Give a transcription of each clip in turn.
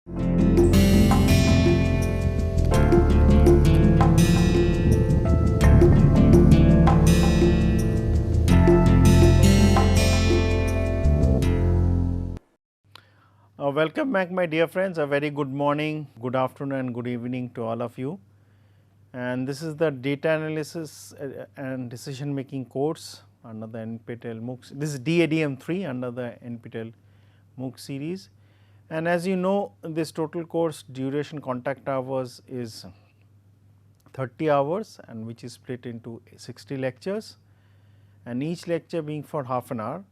Welcome back, my dear friends. A very good morning, good afternoon and good evening to all of you. And this is the data analysis and decision making course under the NPTEL MOOC. This is DADM 3 under the NPTEL MOOC series. And as you know, this total course duration contact hours is 30 hours, and which is split into 60 lectures, and each lecture being for half an hour,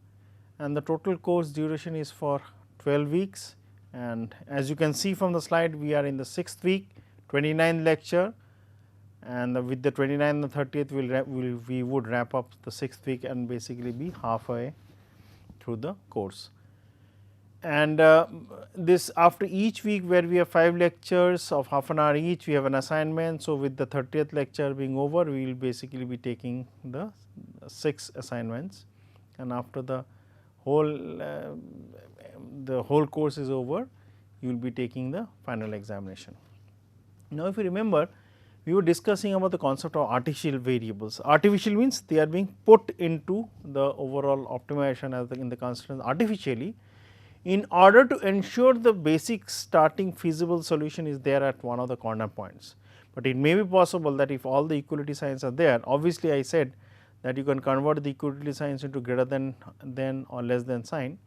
and the total course duration is for 12 weeks. And as you can see from the slide, we are in the 6th week, 29th lecture, and with the 29th and the 30th we would wrap up the 6th week and basically be halfway through the course. And this after each week, where we have 5 lectures of half an hour each, we have an assignment. So, with the 30th lecture being over, we will basically be taking the 6 assignments, and after the whole course is over, you will be taking the final examination. Now, if you remember, we were discussing about the concept of artificial variables. Artificial means they are being put into the overall optimization as in the constraints artificially, in order to ensure the basic starting feasible solution is there at one of the corner points. But it may be possible that if all the equality signs are there, obviously I said that you can convert the equality signs into greater than or less than sign,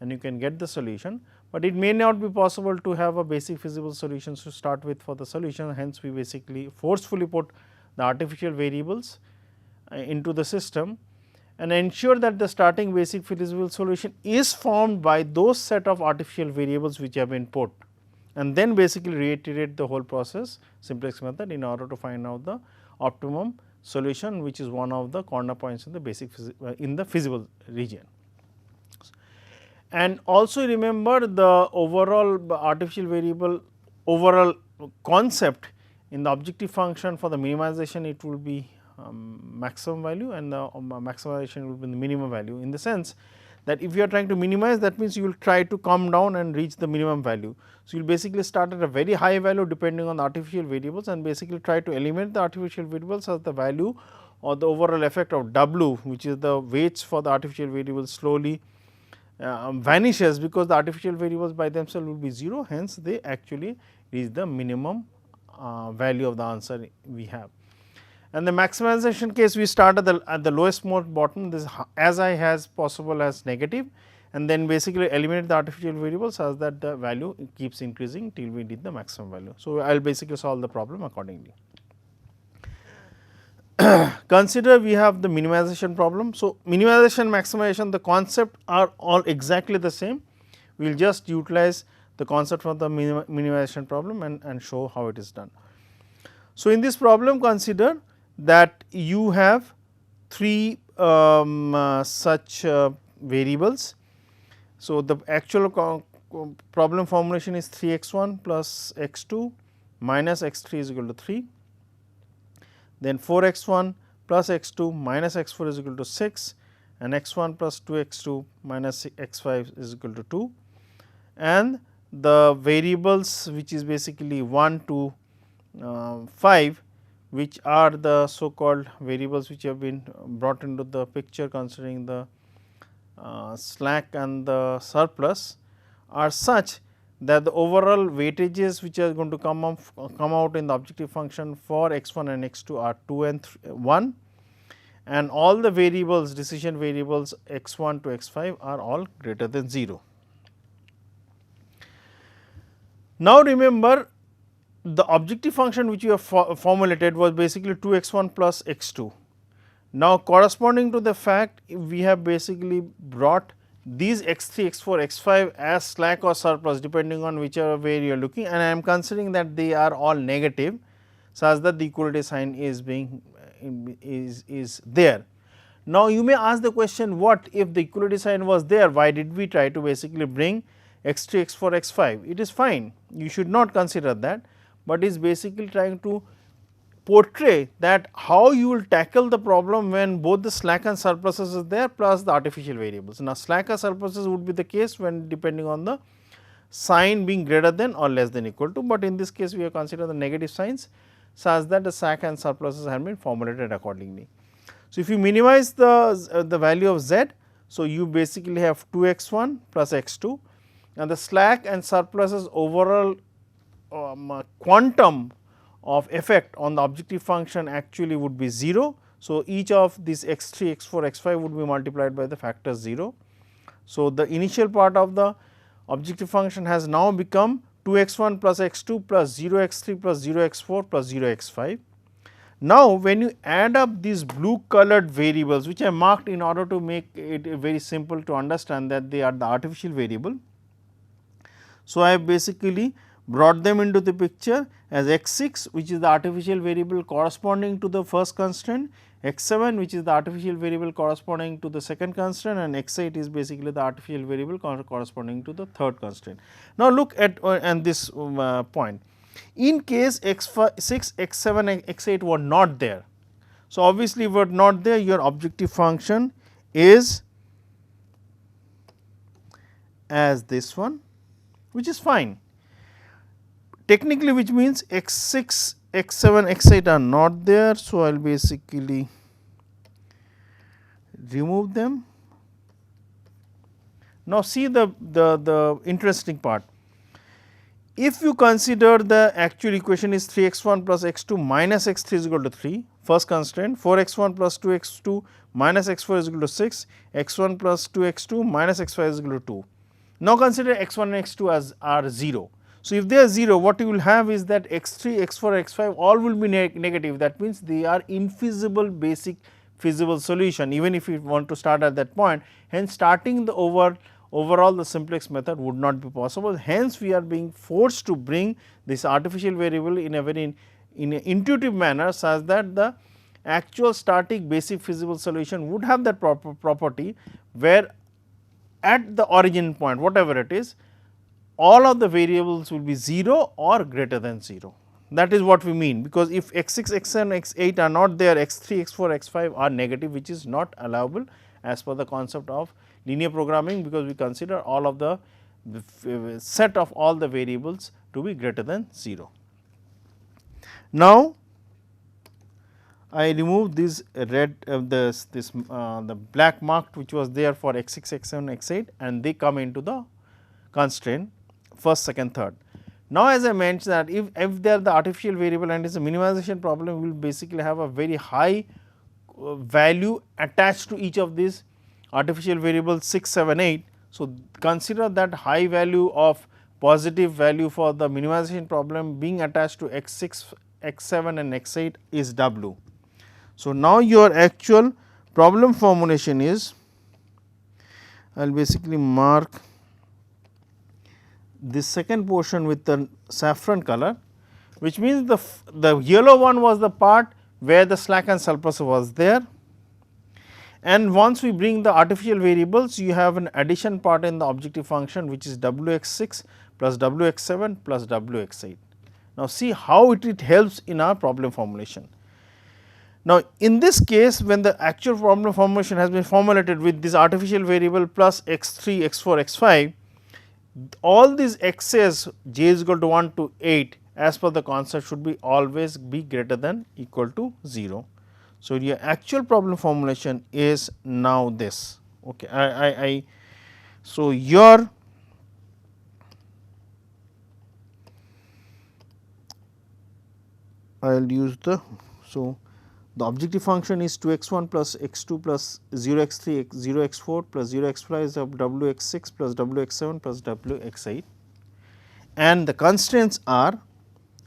and you can get the solution, but it may not be possible to have a basic feasible solutions to start with for the solution. Hence, we basically forcefully put the artificial variables into the system and ensure that the starting basic feasible solution is formed by those set of artificial variables which have been put, and then basically reiterate the whole process simplex method in order to find out the optimum solution, which is one of the corner points in the basic in the feasible region. And also remember the overall artificial variable overall concept in the objective function for the minimization, it will be maximum value, and the maximization will be the minimum value, in the sense that if you are trying to minimize, that means you will try to come down and reach the minimum value. So, you will basically start at a very high value depending on the artificial variables, and basically try to eliminate the artificial variables as the value or the overall effect of W, which is the weights for the artificial variables, slowly vanishes, because the artificial variables by themselves will be 0. Hence, they actually reach the minimum value of the answer we have. And the maximization case, we start at the lowest most bottom, this as high as possible as negative, and then basically eliminate the artificial variables as that the value keeps increasing till we reach the maximum value. So, I will basically solve the problem accordingly. Consider we have the minimization problem. So, minimization, maximization, the concept are all exactly the same. We will just utilize the concept of the minimization problem and show how it is done. So, in this problem, consider that you have 3 such variables. So, the actual problem formulation is 3x1 plus x2 minus x3 is equal to 3. Then 4x1 plus x2 minus x4 is equal to 6, and x1 plus 2x2 minus x5 is equal to 2, and the variables which is basically 1 to 5, which are the so called variables which have been brought into the picture considering the slack and the surplus, are such that the overall weightages which are going to come out in the objective function for x1 and x2 are 2 and 1, and all the variables, decision variables x1 to x5 are all greater than 0. Now, remember the objective function which you have formulated was basically 2x1 plus x2. Now, corresponding to the fact, we have basically brought these x3, x4, x5 as slack or surplus depending on whichever way you are looking, and I am considering that they are all negative, such that the equality sign is being is there. Now, you may ask the question, what if the equality sign was there, why did we try to basically bring x3, x4, x5? It is fine, you should not consider that, but is basically trying to portray that how you will tackle the problem when both the slack and surpluses is there plus the artificial variables. Now, slack or surpluses would be the case when depending on the sign being greater than or less than equal to, but in this case we have considered the negative signs such that the sac and surpluses have been formulated accordingly. So, if you minimize the value of z, so you basically have 2 x 1 plus x 2 and the slack and surpluses overall quantum of effect on the objective function actually would be 0. So, each of these x 3, x 4, x 5 would be multiplied by the factor 0. So, the initial part of the objective function has now become 2 x 1 plus x 2 plus 0 x 3 plus 0 x 4 plus 0 x 5. Now, when you add up these blue colored variables, which I marked in order to make it very simple to understand that they are the artificial variable. So, I have basically brought them into the picture as x 6, which is the artificial variable corresponding to the first constraint, x 7 which is the artificial variable corresponding to the second constraint, and x 8 is basically the artificial variable corresponding to the third constraint. Now, look at and this point. In case x 6, x 7 and x 8 were not there. So, obviously, were not there, your objective function is as this one, which is fine. Technically, which means x 6, x 7, x 8 are not there. So, I will basically remove them. Now, see the interesting part. If you consider the actual equation is 3 x 1 plus x 2 minus x 3 is equal to 3, first constraint, 4 x 1 plus 2 x 2 minus x 4 is equal to 6, x 1 plus 2 x 2 minus x 5 is equal to 2. Now, consider x 1 and x 2 as are 0. So, if they are 0, what you will have is that x 3, x 4, x 5 all will be negative. That means, they are infeasible basic feasible solution even if you want to start at that point. Hence, starting the overall the simplex method would not be possible. Hence, we are being forced to bring this artificial variable in a very in an intuitive manner such that the actual static basic feasible solution would have that property where at the origin point whatever it is, all of the variables will be 0 or greater than 0. That is what we mean, because if x 6, x 7, x 8 are not there, x 3, x 4, x 5 are negative, which is not allowable as per the concept of linear programming, because we consider all of the set of all the variables to be greater than 0. Now, I remove this red the black marked which was there for x 6, x 7, x 8 and they come into the constraint first, second, third. Now, as I mentioned that if they are the artificial variable and it is a minimization problem, we will basically have a very high value attached to each of these artificial variables 6, 7, 8. So, consider that high value of positive value for the minimization problem being attached to x 6, x 7 and x 8 is W. So, now your actual problem formulation is, I will basically mark this second portion with the saffron color, which means the yellow one was the part where the slack and surplus was there. And once we bring the artificial variables, you have an addition part in the objective function, which is w x 6 plus w x 7 plus w x 8. Now, see how it helps in our problem formulation. Now, in this case, when the actual problem formulation has been formulated with this artificial variable plus x 3, x 4, x 5, all these x's j is equal to 1 to 8 as per the concept should be always be greater than equal to 0. So, your actual problem formulation is now this. Okay, so your I will use the objective function is 2 x 1 plus x 2 plus 0 x 3 0 x 4 plus 0 x 5 is of w x 6 plus w x 7 plus w x 8, and the constraints are,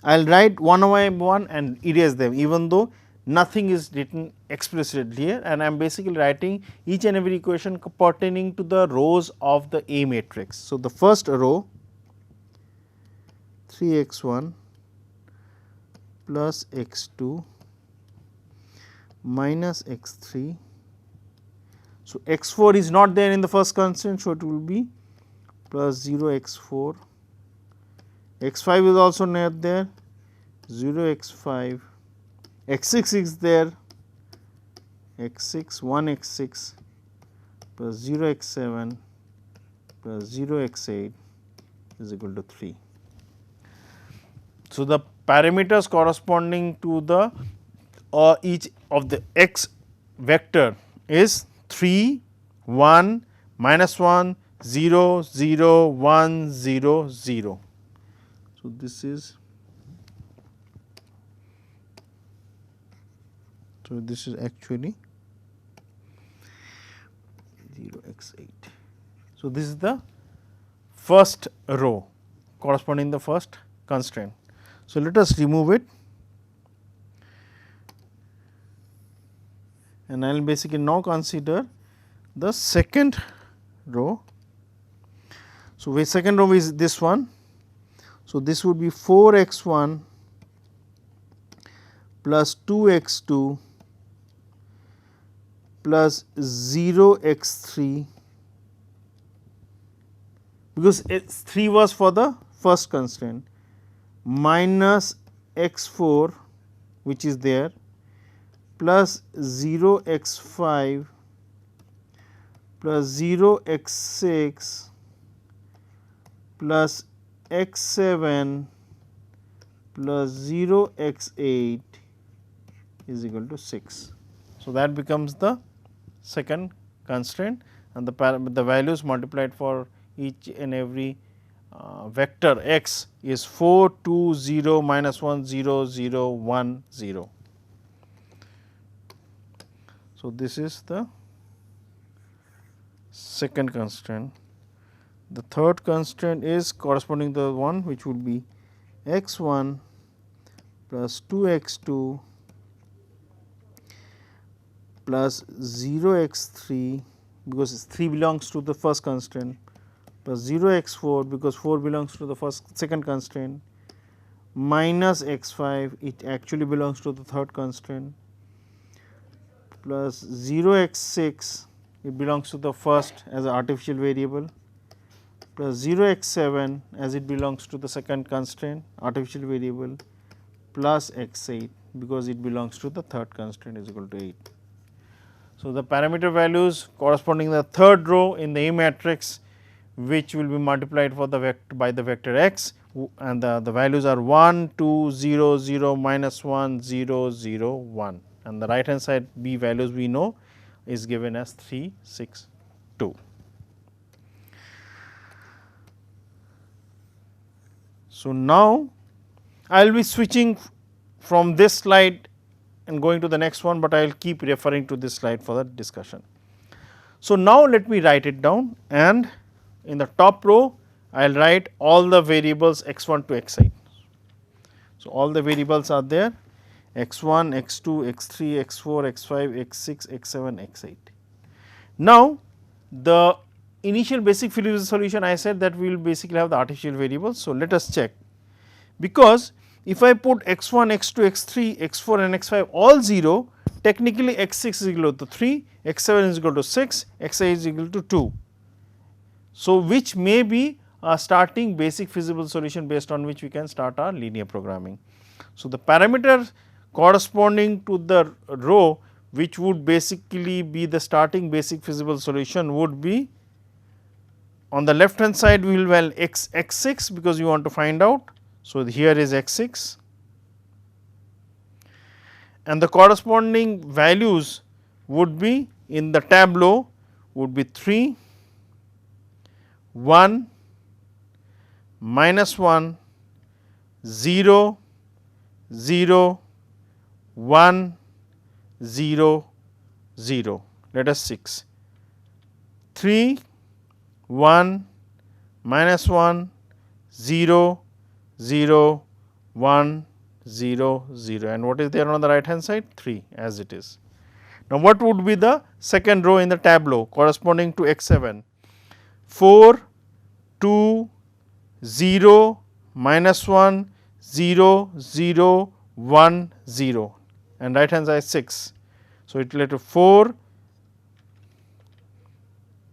I will write one by one and erase them, even though nothing is written explicitly here, and I am basically writing each and every equation pertaining to the rows of the A matrix. So, the first row 3 x 1 plus x 2 minus x 3. So, x 4 is not there in the first constraint. So, it will be plus 0 x 4, x 5 is also not there, 0 x 5, x 6 is there, x 6 1 x 6 plus 0 x 7 plus 0 x 8 is equal to 3. So, the parameters corresponding to the each of the x vector is 3, 1, -1, 0, 0, 1, 0, 0. So, this is actually 0 x 8. So, this is the first row corresponding the first constraint. So, let us remove it and I will basically now consider the second row. So, the second row is this one. So, this would be 4 x 1 plus 2 x 2 plus 0 x 3, because 3 was for the first constraint, minus x 4 which is there, plus 0 x 5 plus 0 x 6 plus x 7 plus 0 x 8 is equal to 6. So, that becomes the second constraint, and the values multiplied for each and every vector x is 4, 2, 0, -1, 0, 0, 1, 0. So, this is the second constraint. The third constraint is corresponding to the one which would be x 1 plus 2 x 2 plus 0 x 3, because 3 belongs to the first constraint, plus 0 x 4 because 4 belongs to the second constraint, minus x 5 it actually belongs to the third constraint, plus 0 x 6 it belongs to the first as an artificial variable, plus 0 x 7 as it belongs to the second constraint artificial variable, plus x 8 because it belongs to the third constraint is equal to 8. So, the parameter values corresponding to the third row in the A matrix, which will be multiplied for the vector by the vector x, and the values are 1, 2, 0, 0, -1, 0, 0, 1, and the right hand side B values we know is given as 3, 6, 2. So, now I will be switching from this slide and going to the next one, but I will keep referring to this slide for the discussion. So, now let me write it down, and in the top row I will write all the variables x 1 to x 8. So, all the variables are there x 1, x 2, x 3, x 4, x 5, x 6, x 7, x 8. Now, the initial basic feasible solution I said that we will basically have the artificial variables. So, let us check, because if I put x 1, x 2, x 3, x 4 and x 5 all 0, technically x 6 is equal to 3, x 7 is equal to 6, x 8 is equal to 2. So, which may be a starting basic feasible solution based on which we can start our linear programming. So, the parameter corresponding to the row which would basically be the starting basic feasible solution would be, on the left hand side we will value x 6 because we want to find out. So, here is x 6 and the corresponding values would be in the tableau would be 3, 1, -1, 0, 0, 1, 0, 0, let us 6, 3, 1, -1, 0, 0, 1, 0, 0, and what is there on the right hand side? 3 as it is. Now, what would be the second row in the tableau corresponding to x 7? 4, 2, 0, -1, 0, 0, 1, 0, and right hand side 6. So, it will lead to 4.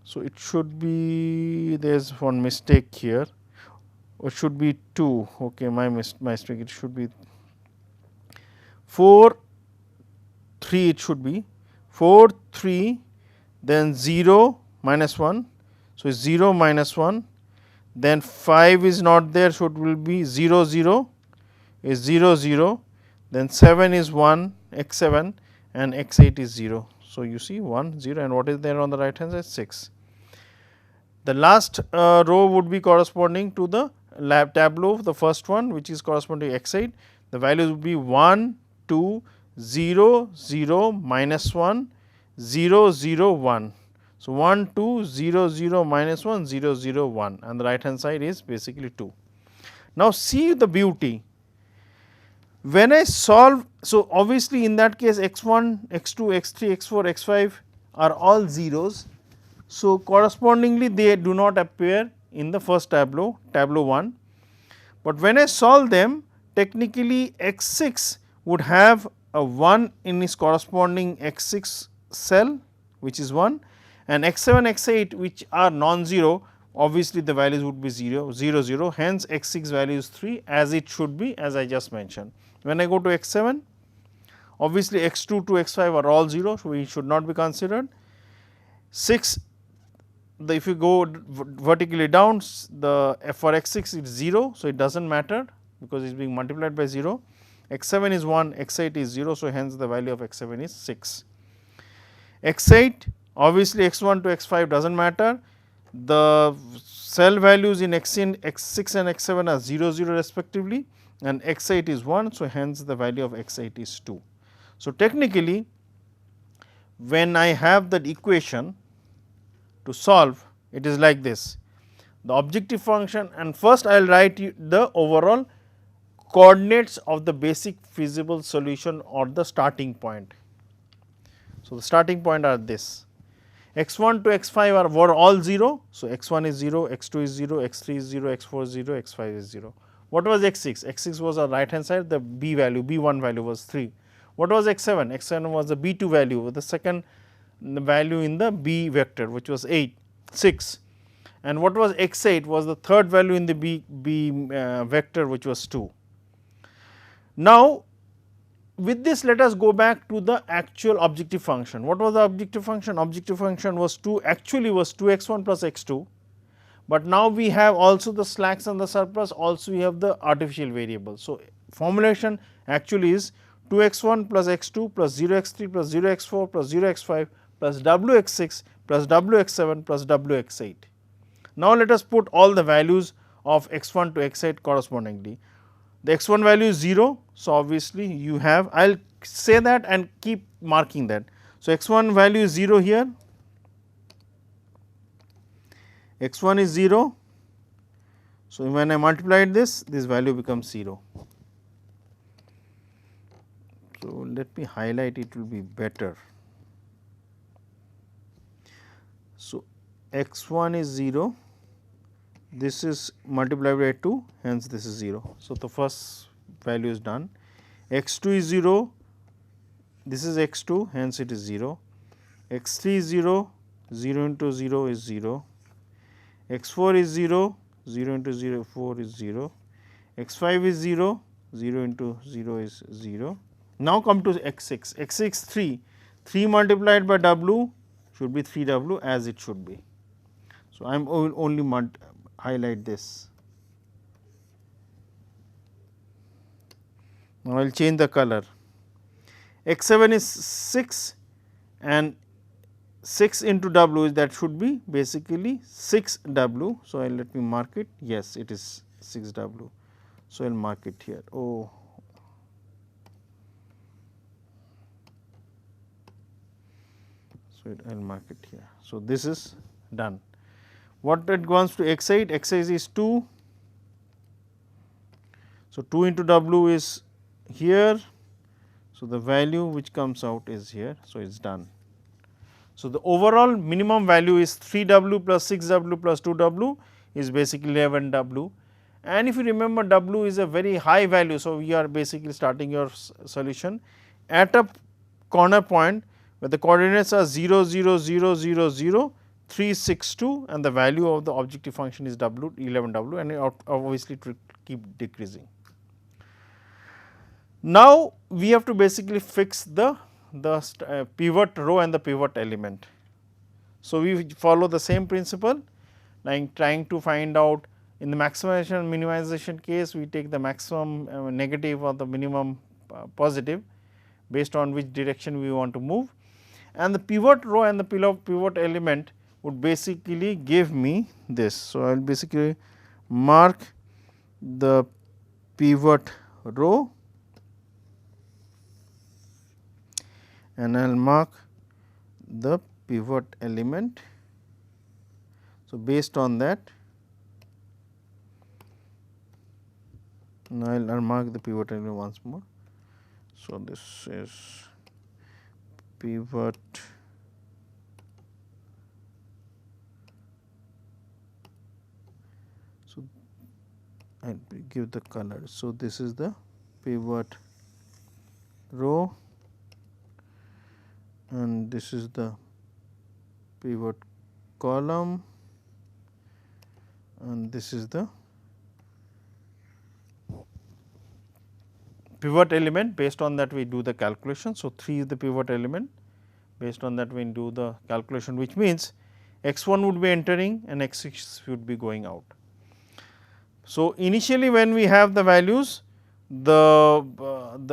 So, it should be, there is one mistake here, it should be 2, okay, my mistake, it should be 4, 3, it should be 4, 3, then 0, -1. So, 0, -1, then 5 is not there, so it will be 0 0 is 0 0, then 7 is 1 x 7 and x 8 is 0. So, you see 1 0 and what is there on the right hand side 6. The last row would be corresponding to the lab tableau, the first one which is corresponding to x 8, the values would be 1 2 0 0 minus 1 0 0 1. So, 1 2 0 0 minus 1 0 0 1 and the right hand side is basically 2. Now, see the beauty. When I solve, so obviously in that case x 1, x 2, x 3, x 4, x 5 are all zeros. So, correspondingly they do not appear in the first tableau, tableau 1, but when I solve them technically x 6 would have a 1 in its corresponding x 6 cell which is 1, and x 7, x 8 which are non-zero, obviously the values would be 0 0 0, hence x 6 value is 3 as it should be, as I just mentioned. When I go to x 7, obviously x 2 to x 5 are all 0, so we should not be considered. 6, if you go vertically down, the for x 6 it is 0, so it does not matter because it is being multiplied by 0. X 7 is 1, x 8 is 0, so hence the value of x 7 is 6. X 8, obviously x 1 to x 5 does not matter, the cell values in x 6 and x 7 are 0 0 respectively, and x 8 is 1, so hence the value of x 8 is 2. So, technically when I have that equation to solve, it is like this: the objective function, and first I will write the overall coordinates of the basic feasible solution or the starting point. So, the starting point are this: x 1 to x 5 were all 0. So, x 1 is 0, x 2 is 0, x 3 is 0, x 4 is 0, x 5 is 0. What was x 6? X 6 was on right hand side, the b value, b 1 value was 3. What was x 7? X 7 was the b 2 value, the second value in the b vector which was 6, and what was x 8 was the third value in the b vector which was 2. Now, with this let us go back to the actual objective function. What was the objective function? Objective function was 2, actually was 2 x 1 plus x 2, but now we have also the slacks and the surplus, also we have the artificial variable. So, formulation actually is 2 x 1 plus x 2 plus 0 x 3 plus 0 x 4 plus 0 x 5 plus w x 6 plus w x 7 plus w x 8. Now, let us put all the values of x 1 to x 8 correspondingly. The x 1 value is 0. So, obviously, you have, I will say that and keep marking that. So, x 1 value is 0 here, x 1 is 0. So, when I multiplied this value becomes 0. So, let me highlight, it will be better. So, x 1 is 0, this is multiplied by 2, hence this is 0. So, the first value is done. X 2 is 0, this is x 2, hence it is 0. X 3 is 0, 0 into 0 is 0. X 4 is 0, 0 into 0 4 is 0. X 5 is 0, 0 into 0 is 0. Now, come to x 6, x 6 3, 3 multiplied by w should be 3 w as it should be. So, I am only highlight this. Now, I will change the color. X 7 is 6 and 6 into w, that should be basically 6 w. So, I will let me mark it, yes, it is 6 w. So, I will mark it here. Oh, so I will mark it here. So, this is done. What it goes to x 8? X 8 is 2. So, 2 into w is here. So, the value which comes out is here. So, it is done. So, the overall minimum value is 3 w plus 6 w plus 2 w is basically 11 w, and if you remember w is a very high value. So, we are basically starting your solution at a corner point where the coordinates are 0 0 0 0 0 3 6 2 and the value of the objective function is w 11 w, and obviously it will keep decreasing. Now, we have to basically fix the pivot row and the pivot element. So, we follow the same principle, like trying to find out In the maximization and minimization case, we take the maximum negative or the minimum positive based on which direction we want to move, and the pivot row and the pivot element would basically give me this. So, I will basically mark the pivot row and I will mark the pivot element. So, based on that, now I will unmark the pivot element once more. So, this is pivot so I will give the color. So, this is the pivot row and this is the pivot column and this is the pivot element. Based on that we do the calculation. So, 3 is the pivot element, based on that we do the calculation, which means x 1 would be entering and x 6 would be going out. So, initially when we have the values, the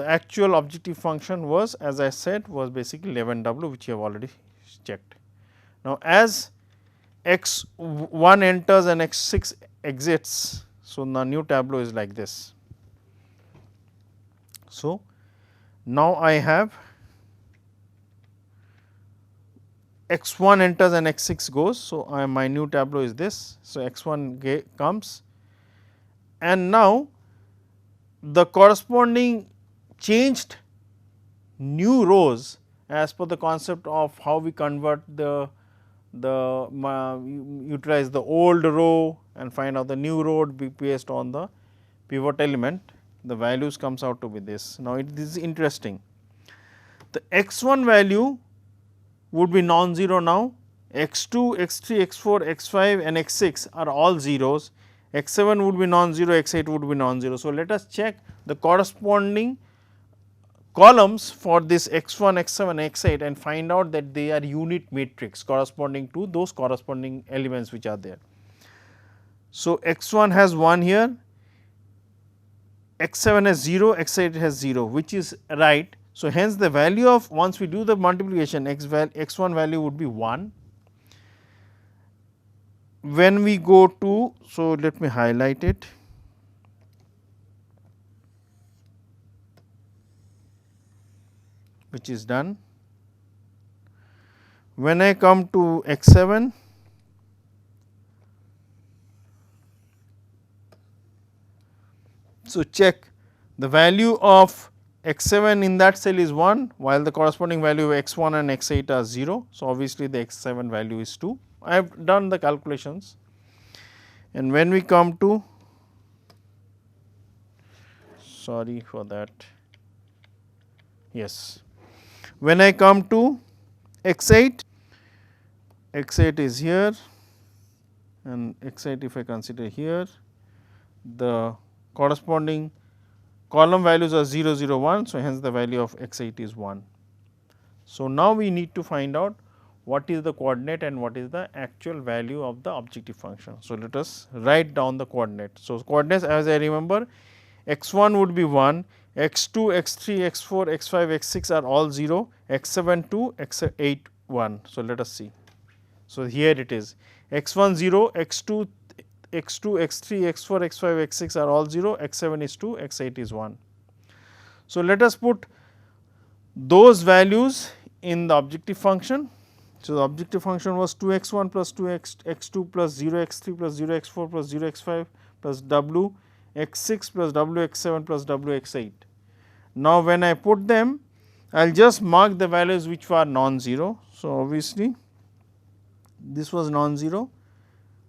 actual objective function was, as I said, was basically 11 w, which you have already checked. Now, as x 1 enters and x 6 exits, so the new tableau is like this. So, now I have x 1 enters and x 6 goes. So, my new tableau is this. So, x 1 comes and now the corresponding changed new rows as per the concept of how we convert utilize the old row and find out the new row be based on the pivot element. The values comes out to be this. Now, this is interesting. The x 1 value would be non-zero now, x 2, x 3, x 4, x 5 and x 6 are all zeros, x 7 would be non-zero, x 8 would be non-zero. So, let us check the corresponding columns for this x 1, x 7, x 8 and find out that they are unit matrix corresponding to those corresponding elements which are there. So, x 1 has 1 here, x 7 has 0, x 8 has 0, which is right. So, hence the value of, once we do the multiplication, x 1 value would be 1. When we go to, so let me highlight it. Which is done. When I come to x 7, so check the value of x 7 in that cell is 1, while the corresponding value of x 1 and x 8 are 0. So, obviously, the x 7 value is 2. I have done the calculations, and when we come to, sorry for that, yes, when I come to x 8, x 8 is here and x 8 if I consider here, the corresponding column values are 0, 0, 1. So, hence the value of x 8 is 1. So, now we need to find out what is the coordinate and what is the actual value of the objective function. So, let us write down the coordinate. So, coordinates, as I remember, x 1 would be 1, x 2, x 3, x 4, x 5, x 6 are all 0, x 7 2, x 8 1. So, let us see. So, here it is x 1 0, x 2, x 3, x 4, x 5, x 6 are all 0, x 7 is 2, x 8 is 1. So, let us put those values in the objective function. So, the objective function was 2 x 1 plus 2 x 2 plus 0 x 3 plus 0 x 4 plus 0 x 5 plus w x 6 plus w x 7 plus w x 8. Now, when I put them, I will just mark the values which were non-zero. So, obviously, this was non-zero.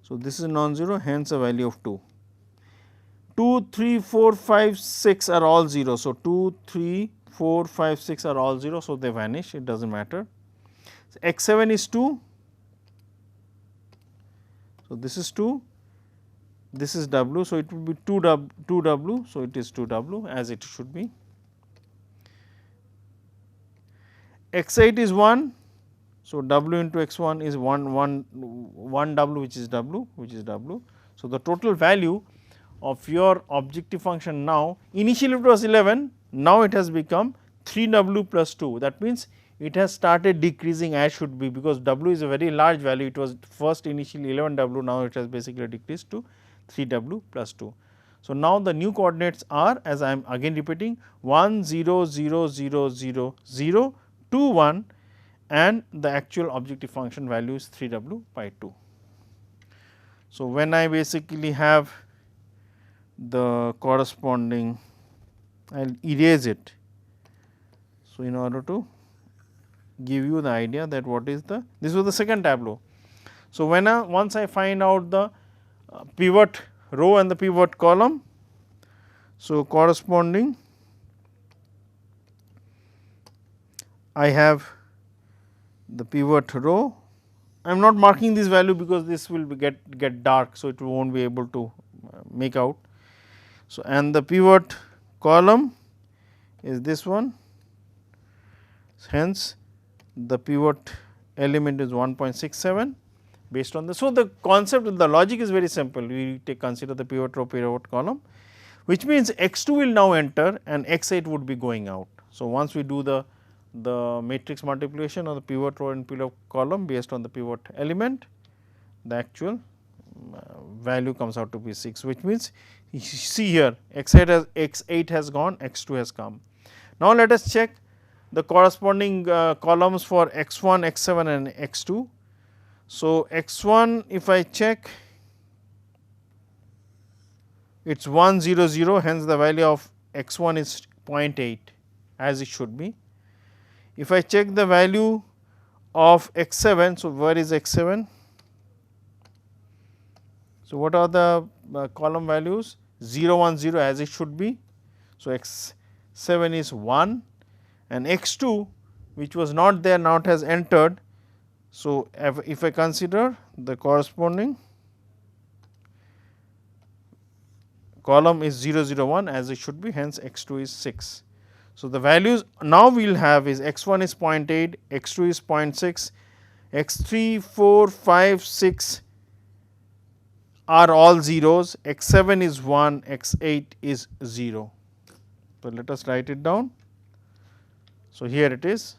So, this is non-zero, hence a value of 2. 2, 3, 4, 5, 6 are all 0. So, 2, 3, 4, 5, 6 are all 0. So, they vanish, it does not matter. So, x 7 is 2. So, this is 2, this is w. So, it will be 2 w. So, it is 2 w as it should be. X 8 is 1. So, w into x 1 is 1 w, which is w. So, the total value of your objective function now, initially it was 11, now it has become 3w plus 2. That means, it has started decreasing as should be, because w is a very large value. It was first initially 11w, now it has basically decreased to 3w plus 2. So, now the new coordinates are, as I am again repeating, 1 0 0 0 0 0 2 1, and the actual objective function value is 3w by 2. So, when I basically have the corresponding, I will erase it. So, in order to give you the idea that what is the, this was the second tableau. So, when once I find out the pivot row and the pivot column, so corresponding I have the pivot row. I am not marking this value because this will be get dark. So, it will not be able to make out. So, and the pivot column is this one, hence the pivot element is 1.67 based on this. So, the concept, the logic is very simple. We consider the pivot row, pivot column, which means x 2 will now enter and x 8 would be going out. So, once we do the matrix multiplication of the pivot row and pivot column based on the pivot element, the actual value comes out to be 6, which means you see here x 8 has gone, x 2 has come. Now, let us check the corresponding columns for x 1, x 7 and x 2. So, x 1 if I check, it is 1 0 0, hence the value of x 1 is 0.8 as it should be. If I check the value of x 7, so where is x 7? So, what are the column values? 0 1 0 as it should be. So, x 7 is 1 and x 2 which was not there, now it has entered. So, if I consider the corresponding column is 0 0 1 as it should be, hence x 2 is 6. So, the values now we will have is x 1 is 0.8, x 2 is 0.6, x 3, 4, 5, 6 are all zeros, x 7 is 1, x 8 is 0. So, let us write it down. So, here it is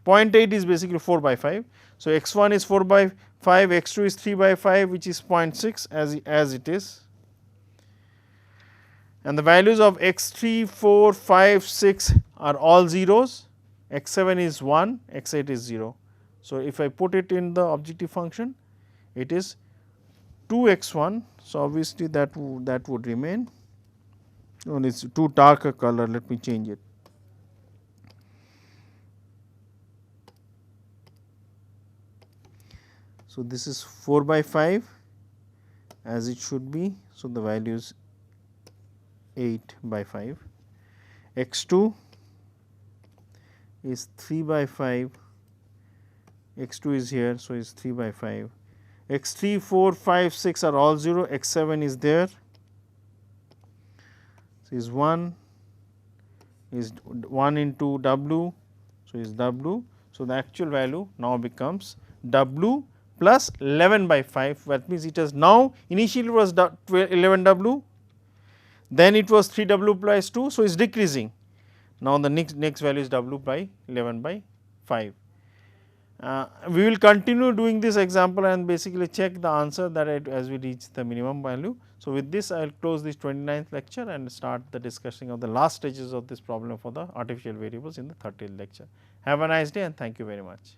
0.8 is basically 4 by 5. So, x 1 is 4 by 5, x 2 is 3 by 5 which is 0.6 as it is, and the values of x 3, 4, 5, 6 are all zeros, x 7 is 1, x 8 is 0. So, if I put it in the objective function, it is 2 x 1. So, obviously, that would remain. Oh, it is too dark a color, let me change it. So, this is 4 by 5 as it should be. So, the value is 8 by 5, x 2 is 3 by 5, x 2 is here. So, is 3 by 5, x 3, 4, 5, 6 are all 0, x 7 is there, so is 1 into w, so is w. So, the actual value now becomes w plus 11 by 5, that means it has now initially it was 11 w, then it was 3 w plus 2. So, it is decreasing. Now, the next value is w by 11 by 5. We will continue doing this example and basically check the answer that as we reach the minimum value. So, with this I will close this 29th lecture and start the discussion of the last stages of this problem for the artificial variables in the 30th lecture. Have a nice day and thank you very much.